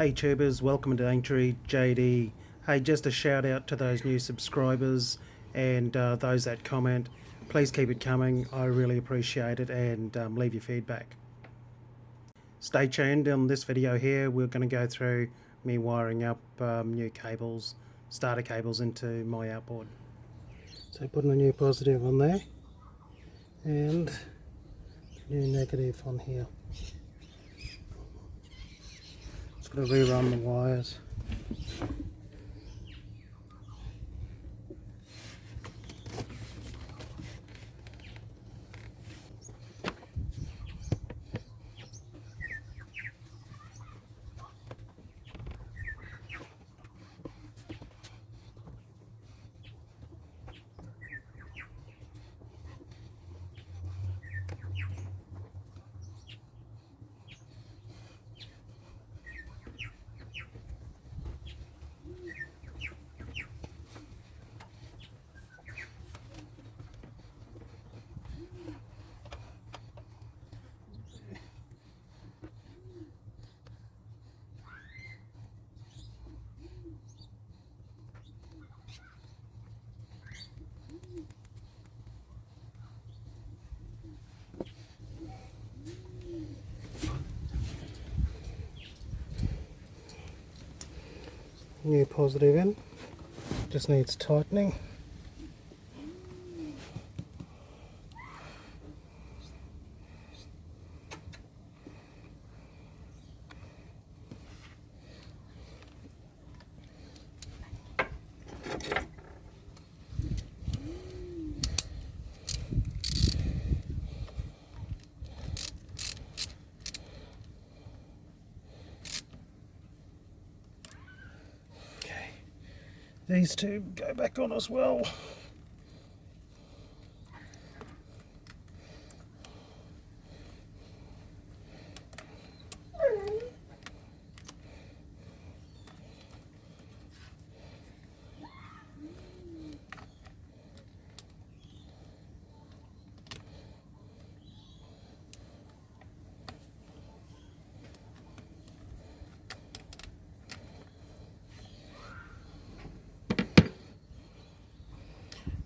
Hey tubers, welcome to Aintree JD. Hey, just a shout out to those new subscribers and those that comment. Please keep it coming, I really appreciate it, and leave your feedback. Stay tuned. On this video here we're going to go through me wiring up new cables, starter cables into my outboard. So putting a new positive on there and new negative on here. Just got to rerun the wires. New positive in, just needs tightening. These two go back on as well.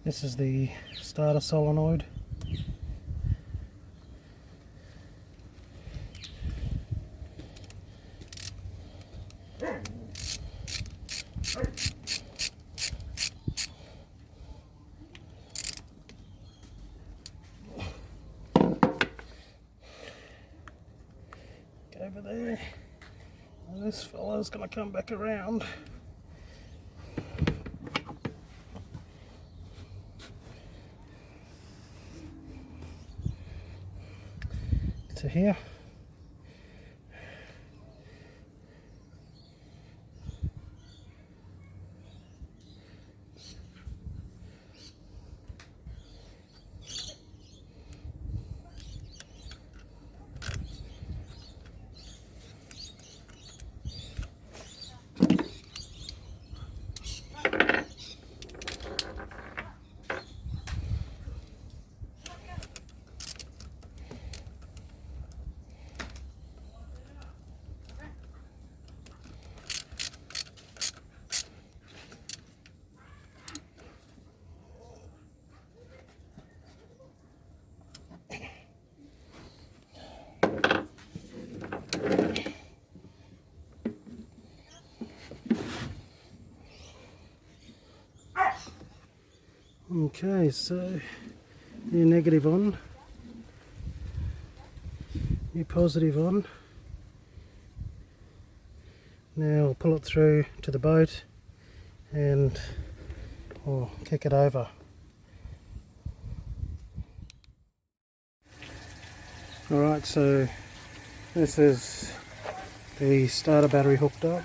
This is the starter solenoid. Go over there, and this fella's going to come back around. To here. Okay, so new negative on, new positive on. Now I'll pull it through to the boat and I'll kick it over. Alright, so this is the starter battery hooked up.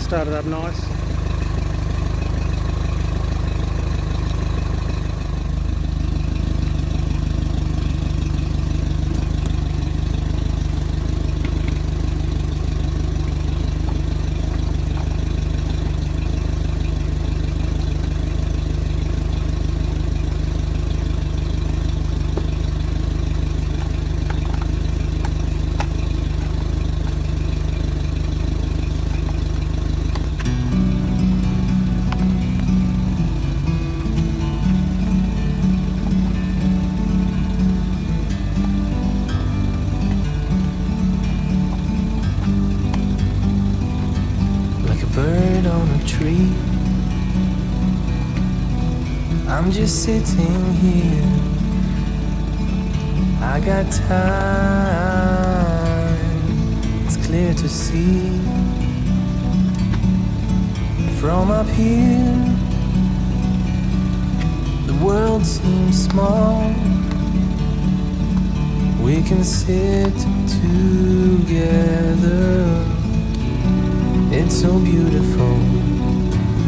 started up nice. Bird on a tree, I'm just sitting here. I got time, it's clear to see. From up here, the world seems small. We can sit together. It's so beautiful,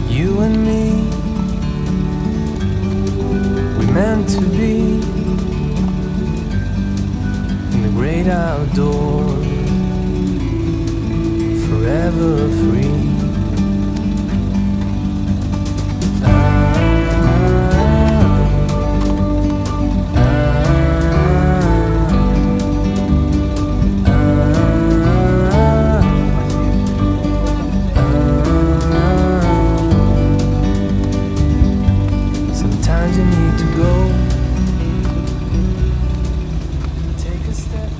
you and me. We're meant to be in the great outdoors, forever free. Sometimes you need to go, take a step back.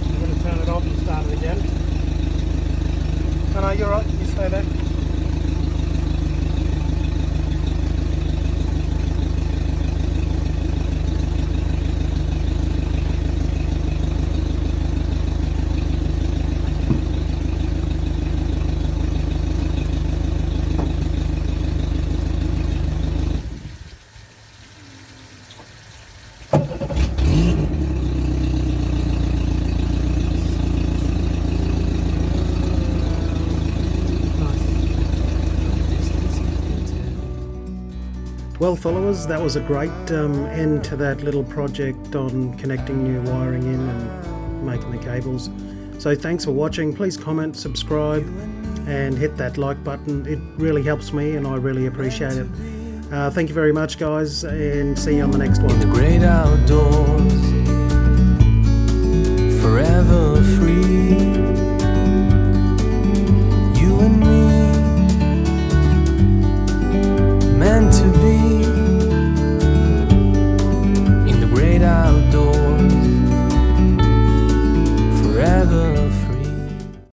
I'm going to turn it off and start it again. No, you're right, you stay there. Well, followers, that was a great end to that little project on connecting new wiring in and making the cables. So thanks for watching. Please comment, subscribe and hit that like button. It really helps me and I really appreciate it. Thank you very much, guys, and see you on the next one. The great outdoors, forever free. You and me, meant to be